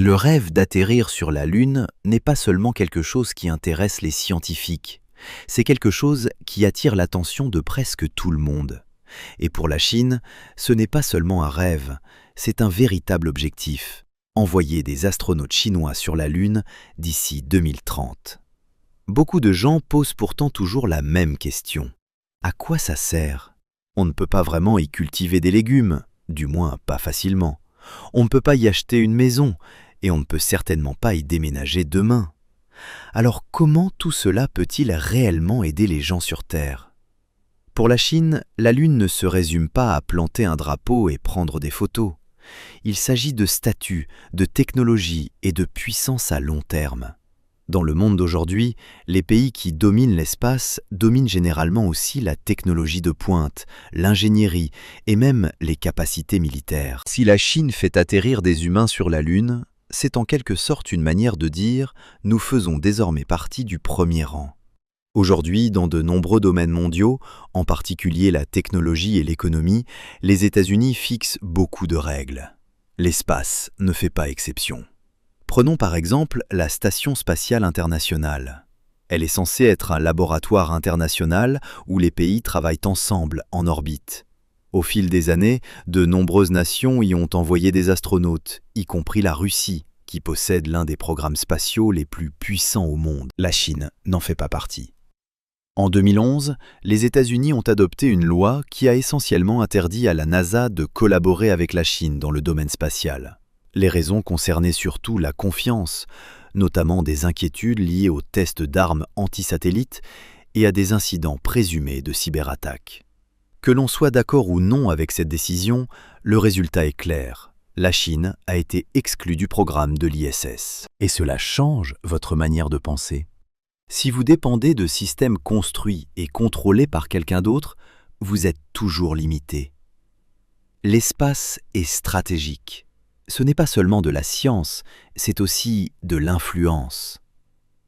Le rêve d'atterrir sur la Lune n'est pas seulement quelque chose qui intéresse les scientifiques, c'est quelque chose qui attire l'attention de presque tout le monde. Et pour la Chine, ce n'est pas seulement un rêve, c'est un véritable objectif: envoyer des astronautes chinois sur la Lune d'ici 2030. Beaucoup de gens posent pourtant toujours la même question: à quoi ça sert? On ne peut pas vraiment y cultiver des légumes, du moins pas facilement. On ne peut pas y acheter une maison, et on ne peut certainement pas y déménager demain. Alors comment tout cela peut-il réellement aider les gens sur Terre? Pour la Chine, la Lune ne se résume pas à planter un drapeau et prendre des photos. Il s'agit de statut, de technologie et de puissance à long terme. Dans le monde d'aujourd'hui, les pays qui dominent l'espace dominent généralement aussi la technologie de pointe, l'ingénierie et même les capacités militaires. Si la Chine fait atterrir des humains sur la Lune, c'est en quelque sorte une manière de dire « nous faisons désormais partie du premier rang ». Aujourd'hui, dans de nombreux domaines mondiaux, en particulier la technologie et l'économie, les États-Unis fixent beaucoup de règles. L'espace ne fait pas exception. Prenons par exemple la Station spatiale internationale. Elle est censée être un laboratoire international où les pays travaillent ensemble en orbite. Au fil des années, de nombreuses nations y ont envoyé des astronautes, y compris la Russie, qui possède l'un des programmes spatiaux les plus puissants au monde. La Chine n'en fait pas partie. En 2011, les États-Unis ont adopté une loi qui a essentiellement interdit à la NASA de collaborer avec la Chine dans le domaine spatial. Les raisons concernaient surtout la confiance, notamment des inquiétudes liées aux tests d'armes antisatellites et à des incidents présumés de cyberattaque. Que l'on soit d'accord ou non avec cette décision, le résultat est clair. La Chine a été exclue du programme de l'ISS. Et cela change votre manière de penser. Si vous dépendez de systèmes construits et contrôlés par quelqu'un d'autre, vous êtes toujours limité. L'espace est stratégique. Ce n'est pas seulement de la science, c'est aussi de l'influence.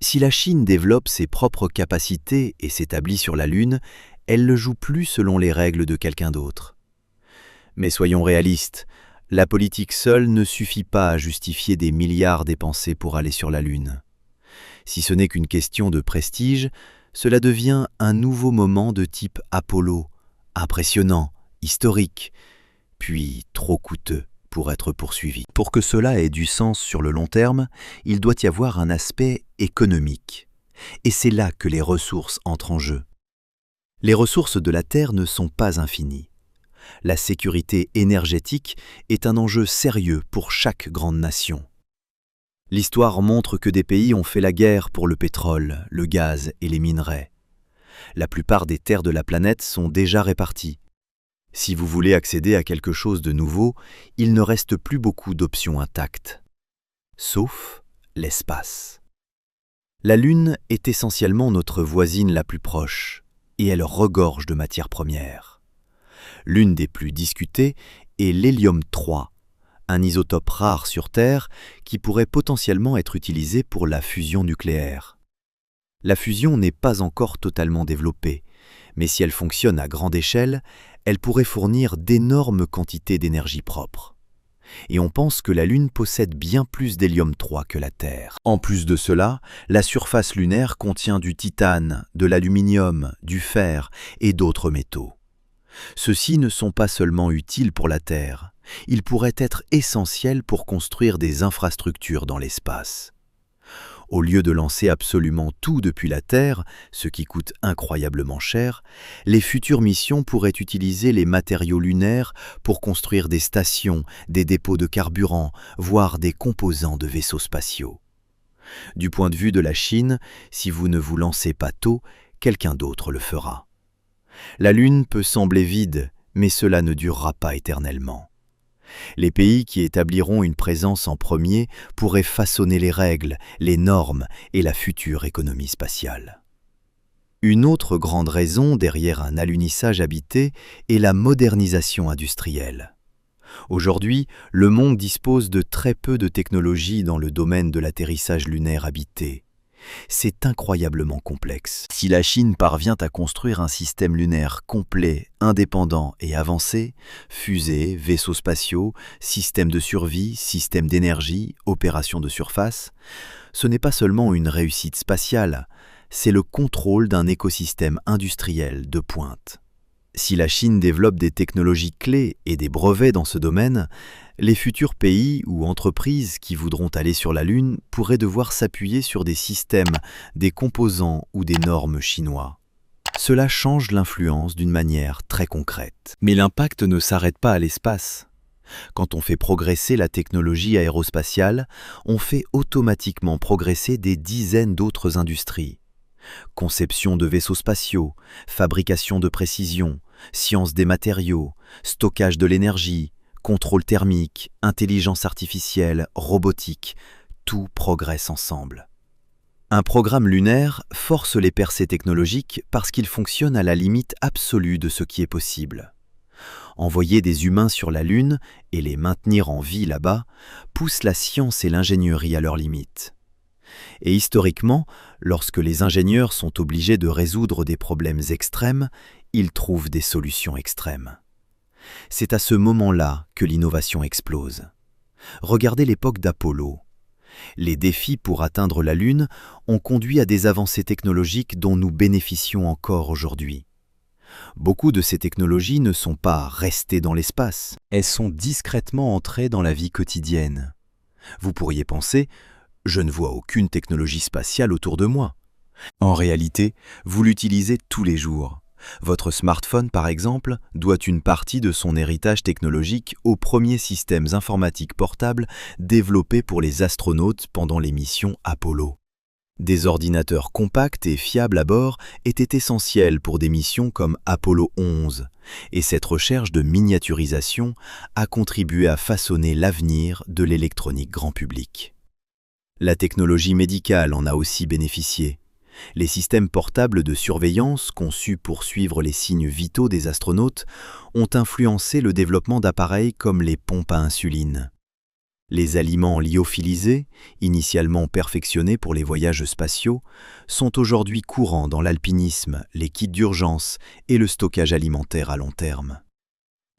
Si la Chine développe ses propres capacités et s'établit sur la Lune, elle ne joue plus selon les règles de quelqu'un d'autre. Mais soyons réalistes, la politique seule ne suffit pas à justifier des milliards dépensés pour aller sur la Lune. Si ce n'est qu'une question de prestige, cela devient un nouveau moment de type Apollo, impressionnant, historique, puis trop coûteux pour être poursuivi. Pour que cela ait du sens sur le long terme, il doit y avoir un aspect économique. Et c'est là que les ressources entrent en jeu. Les ressources de la Terre ne sont pas infinies. La sécurité énergétique est un enjeu sérieux pour chaque grande nation. L'histoire montre que des pays ont fait la guerre pour le pétrole, le gaz et les minerais. La plupart des terres de la planète sont déjà réparties. Si vous voulez accéder à quelque chose de nouveau, il ne reste plus beaucoup d'options intactes. Sauf l'espace. La Lune est essentiellement notre voisine la plus proche, et elle regorge de matières premières. L'une des plus discutées est l'hélium-3, un isotope rare sur Terre qui pourrait potentiellement être utilisé pour la fusion nucléaire. La fusion n'est pas encore totalement développée, mais si elle fonctionne à grande échelle, elle pourrait fournir d'énormes quantités d'énergie propre. Et on pense que la Lune possède bien plus d'hélium-3 que la Terre. En plus de cela, la surface lunaire contient du titane, de l'aluminium, du fer et d'autres métaux. Ceux-ci ne sont pas seulement utiles pour la Terre, ils pourraient être essentiels pour construire des infrastructures dans l'espace. Au lieu de lancer absolument tout depuis la Terre, ce qui coûte incroyablement cher, les futures missions pourraient utiliser les matériaux lunaires pour construire des stations, des dépôts de carburant, voire des composants de vaisseaux spatiaux. Du point de vue de la Chine, si vous ne vous lancez pas tôt, quelqu'un d'autre le fera. La Lune peut sembler vide, mais cela ne durera pas éternellement. Les pays qui établiront une présence en premier pourraient façonner les règles, les normes et la future économie spatiale. Une autre grande raison derrière un alunissage habité est la modernisation industrielle. Aujourd'hui, le monde dispose de très peu de technologies dans le domaine de l'atterrissage lunaire habité. C'est incroyablement complexe. Si la Chine parvient à construire un système lunaire complet, indépendant et avancé, fusées, vaisseaux spatiaux, systèmes de survie, systèmes d'énergie, opérations de surface, ce n'est pas seulement une réussite spatiale, c'est le contrôle d'un écosystème industriel de pointe. Si la Chine développe des technologies clés et des brevets dans ce domaine, les futurs pays ou entreprises qui voudront aller sur la Lune pourraient devoir s'appuyer sur des systèmes, des composants ou des normes chinois. Cela change l'influence d'une manière très concrète. Mais l'impact ne s'arrête pas à l'espace. Quand on fait progresser la technologie aérospatiale, on fait automatiquement progresser des dizaines d'autres industries. Conception de vaisseaux spatiaux, fabrication de précision, science des matériaux, stockage de l'énergie, contrôle thermique, intelligence artificielle, robotique, tout progresse ensemble. Un programme lunaire force les percées technologiques parce qu'il fonctionne à la limite absolue de ce qui est possible. Envoyer des humains sur la Lune et les maintenir en vie là-bas pousse la science et l'ingénierie à leurs limites. Et historiquement, lorsque les ingénieurs sont obligés de résoudre des problèmes extrêmes, ils trouvent des solutions extrêmes. C'est à ce moment-là que l'innovation explose. Regardez l'époque d'Apollo. Les défis pour atteindre la Lune ont conduit à des avancées technologiques dont nous bénéficions encore aujourd'hui. Beaucoup de ces technologies ne sont pas restées dans l'espace, elles sont discrètement entrées dans la vie quotidienne. Vous pourriez penser « Je ne vois aucune technologie spatiale autour de moi ». En réalité, vous l'utilisez tous les jours. Votre smartphone, par exemple, doit une partie de son héritage technologique aux premiers systèmes informatiques portables développés pour les astronautes pendant les missions Apollo. Des ordinateurs compacts et fiables à bord étaient essentiels pour des missions comme Apollo 11, et cette recherche de miniaturisation a contribué à façonner l'avenir de l'électronique grand public. La technologie médicale en a aussi bénéficié. Les systèmes portables de surveillance conçus pour suivre les signes vitaux des astronautes ont influencé le développement d'appareils comme les pompes à insuline. Les aliments lyophilisés, initialement perfectionnés pour les voyages spatiaux, sont aujourd'hui courants dans l'alpinisme, les kits d'urgence et le stockage alimentaire à long terme.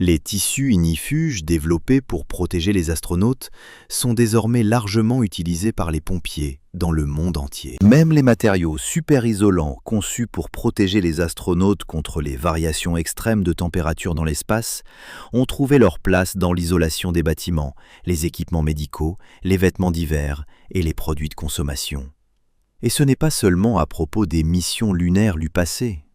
Les tissus ignifuges développés pour protéger les astronautes sont désormais largement utilisés par les pompiers dans le monde entier. Même les matériaux super isolants conçus pour protéger les astronautes contre les variations extrêmes de température dans l'espace ont trouvé leur place dans l'isolation des bâtiments, les équipements médicaux, les vêtements d'hiver et les produits de consommation. Et ce n'est pas seulement à propos des missions lunaires du passé.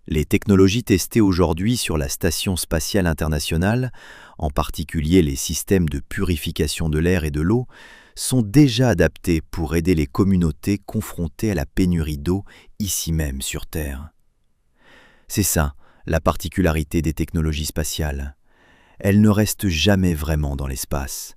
Les technologies testées aujourd'hui sur la Station spatiale internationale, en particulier les systèmes de purification de l'air et de l'eau, sont déjà adaptées pour aider les communautés confrontées à la pénurie d'eau ici même sur Terre. C'est ça, la particularité des technologies spatiales. Elles ne restent jamais vraiment dans l'espace.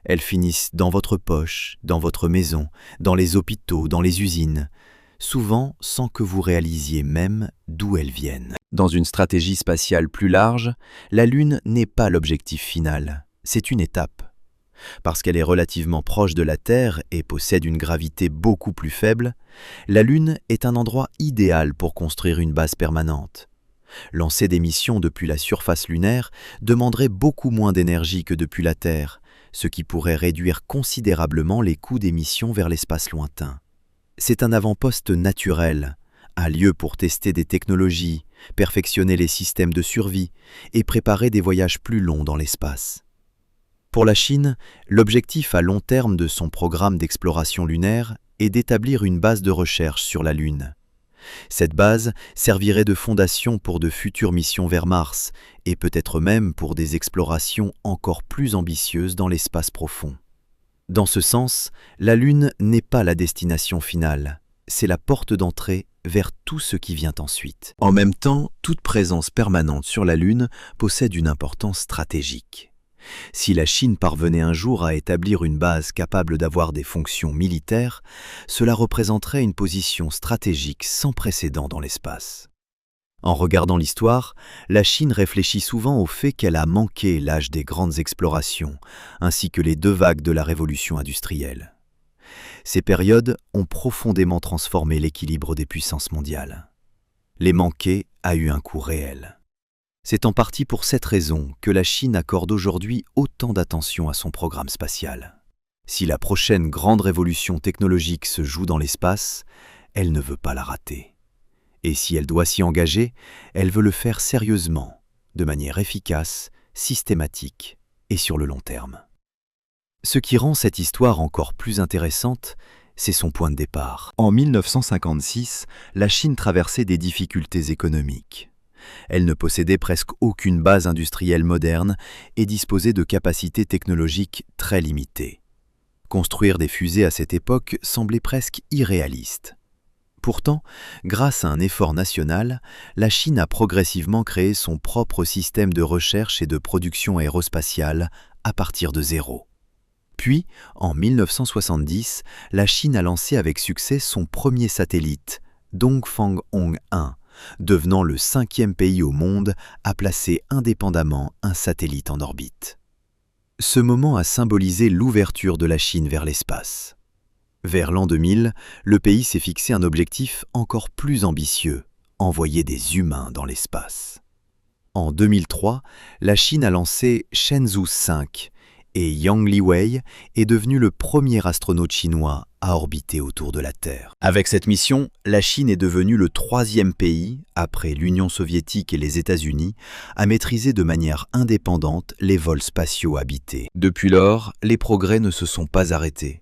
Elles finissent dans votre poche, dans votre maison, dans les hôpitaux, dans les usines, souvent sans que vous réalisiez même d'où elles viennent. Dans une stratégie spatiale plus large, la Lune n'est pas l'objectif final, c'est une étape. Parce qu'elle est relativement proche de la Terre et possède une gravité beaucoup plus faible, la Lune est un endroit idéal pour construire une base permanente. Lancer des missions depuis la surface lunaire demanderait beaucoup moins d'énergie que depuis la Terre, ce qui pourrait réduire considérablement les coûts des missions vers l'espace lointain. C'est un avant-poste naturel, un lieu pour tester des technologies, perfectionner les systèmes de survie et préparer des voyages plus longs dans l'espace. Pour la Chine, l'objectif à long terme de son programme d'exploration lunaire est d'établir une base de recherche sur la Lune. Cette base servirait de fondation pour de futures missions vers Mars et peut-être même pour des explorations encore plus ambitieuses dans l'espace profond. Dans ce sens, la Lune n'est pas la destination finale, c'est la porte d'entrée vers tout ce qui vient ensuite. En même temps, toute présence permanente sur la Lune possède une importance stratégique. Si la Chine parvenait un jour à établir une base capable d'avoir des fonctions militaires, cela représenterait une position stratégique sans précédent dans l'espace. En regardant l'histoire, la Chine réfléchit souvent au fait qu'elle a manqué l'âge des grandes explorations, ainsi que les deux vagues de la révolution industrielle. Ces périodes ont profondément transformé l'équilibre des puissances mondiales. Les manquer a eu un coût réel. C'est en partie pour cette raison que la Chine accorde aujourd'hui autant d'attention à son programme spatial. Si la prochaine grande révolution technologique se joue dans l'espace, elle ne veut pas la rater. Et si elle doit s'y engager, elle veut le faire sérieusement, de manière efficace, systématique et sur le long terme. Ce qui rend cette histoire encore plus intéressante, c'est son point de départ. En 1956, la Chine traversait des difficultés économiques. Elle ne possédait presque aucune base industrielle moderne et disposait de capacités technologiques très limitées. Construire des fusées à cette époque semblait presque irréaliste. Pourtant, grâce à un effort national, la Chine a progressivement créé son propre système de recherche et de production aérospatiale à partir de zéro. Puis, en 1970, la Chine a lancé avec succès son premier satellite, Dongfang 1, devenant le 5e pays au monde à placer indépendamment un satellite en orbite. Ce moment a symbolisé l'ouverture de la Chine vers l'espace. Vers l'an 2000, le pays s'est fixé un objectif encore plus ambitieux, envoyer des humains dans l'espace. En 2003, la Chine a lancé Shenzhou 5 et Yang Liwei est devenu le premier astronaute chinois à orbiter autour de la Terre. Avec cette mission, la Chine est devenue le 3e pays, après l'Union soviétique et les États-Unis, à maîtriser de manière indépendante les vols spatiaux habités. Depuis lors, les progrès ne se sont pas arrêtés.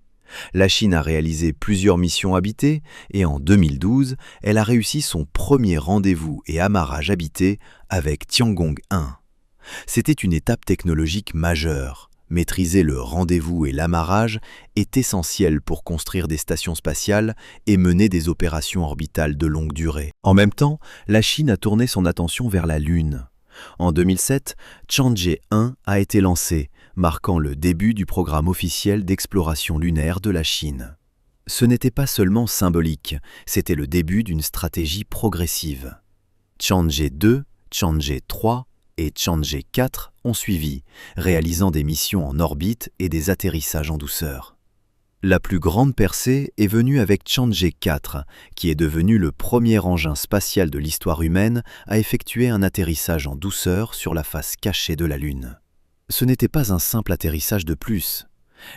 La Chine a réalisé plusieurs missions habitées et en 2012, elle a réussi son premier rendez-vous et amarrage habité avec Tiangong 1. C'était une étape technologique majeure. Maîtriser le rendez-vous et l'amarrage est essentiel pour construire des stations spatiales et mener des opérations orbitales de longue durée. En même temps, la Chine a tourné son attention vers la Lune. En 2007, Chang'e 1 a été lancé, marquant le début du programme officiel d'exploration lunaire de la Chine. Ce n'était pas seulement symbolique, c'était le début d'une stratégie progressive. Chang'e 2, Chang'e 3 et Chang'e 4 ont suivi, réalisant des missions en orbite et des atterrissages en douceur. La plus grande percée est venue avec Chang'e 4, qui est devenu le premier engin spatial de l'histoire humaine à effectuer un atterrissage en douceur sur la face cachée de la Lune. Ce n'était pas un simple atterrissage de plus.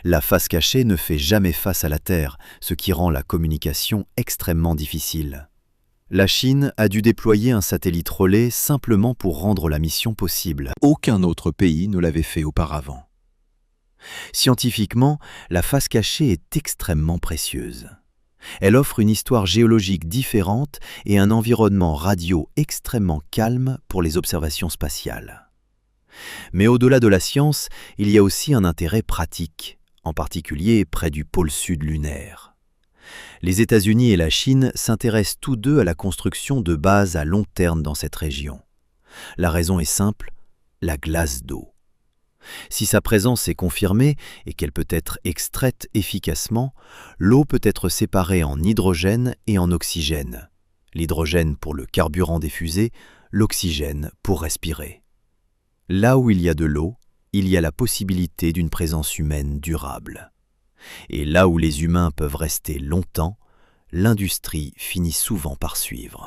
La face cachée ne fait jamais face à la Terre, ce qui rend la communication extrêmement difficile. La Chine a dû déployer un satellite relais simplement pour rendre la mission possible. Aucun autre pays ne l'avait fait auparavant. Scientifiquement, la face cachée est extrêmement précieuse. Elle offre une histoire géologique différente et un environnement radio extrêmement calme pour les observations spatiales. Mais au-delà de la science, il y a aussi un intérêt pratique, en particulier près du pôle sud lunaire. Les États-Unis et la Chine s'intéressent tous deux à la construction de bases à long terme dans cette région. La raison est simple, la glace d'eau. Si sa présence est confirmée et qu'elle peut être extraite efficacement, l'eau peut être séparée en hydrogène et en oxygène. L'hydrogène pour le carburant des fusées, l'oxygène pour respirer. Là où il y a de l'eau, il y a la possibilité d'une présence humaine durable. Et là où les humains peuvent rester longtemps, l'industrie finit souvent par suivre.